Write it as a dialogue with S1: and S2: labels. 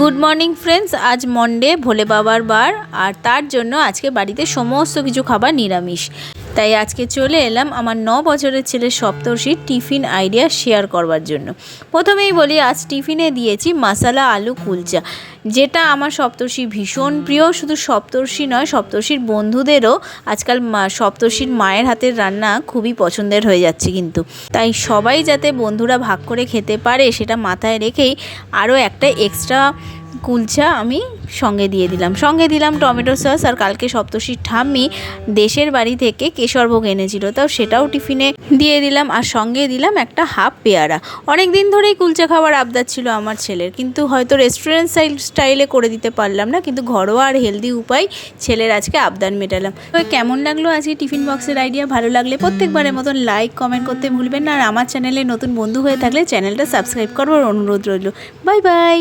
S1: Good morning friends, আজ Monday, ভোলে বাবার বার। আর তার জন্য আজকে বাড়িতে সমস্ত কিছু খাবার নিরামিষ। তাই আজকে চলে এলাম আমার 9 বছরের ছেলে সপ্তর্ষির টিফিন আইডিয়া শেয়ার করবার জন্য। প্রথমেই বলি, আজ টিফিনে দিয়েছি মশলা আলু কুলচা, যেটা আমার সপ্তর্ষি ভীষণ প্রিয়। শুধু সপ্তর্ষি নয়, সপ্তর্ষির বন্ধুদেরও আজকাল সপ্তর্ষির মায়ের হাতের রান্না খুবই পছন্দের হয়ে যাচ্ছে কিন্তু। তাই সবাই যাতে বন্ধুরা ভাগ করে খেতে পারে সেটা মাথায় রেখেই আরও একটা এক্সট্রা কুলচা আমি সঙ্গে দিলাম টমেটো সস। আর কালকে সপ্তর্ষির ঠাম্মি দেশের বাড়ি থেকে কেশরভোগ এনেছিল, তাও সেটাও টিফিনে দিয়ে দিলাম। আর সঙ্গে দিলাম একটা হাফ পেয়ারা। অনেক দিন ধরেই কুলচা খাওয়ার আবদার ছিল আমার ছেলের, কিন্তু হয়তো রেস্টুরেন্ট স্টাইলে করে দিতে পারলাম না, কিন্তু ঘরোয়া আর হেলদি উপায় ছেলের আজকে আবদার মেটালাম। তো কেমন লাগলো আজকে টিফিন বক্সের আইডিয়া? ভালো লাগলে প্রত্যেকবারের মতন লাইক কমেন্ট করতে ভুলবেন না। আর আমার চ্যানেলে নতুন বন্ধু হয়ে থাকলে চ্যানেলটা সাবস্ক্রাইব করবার অনুরোধ রইল। Bye bye.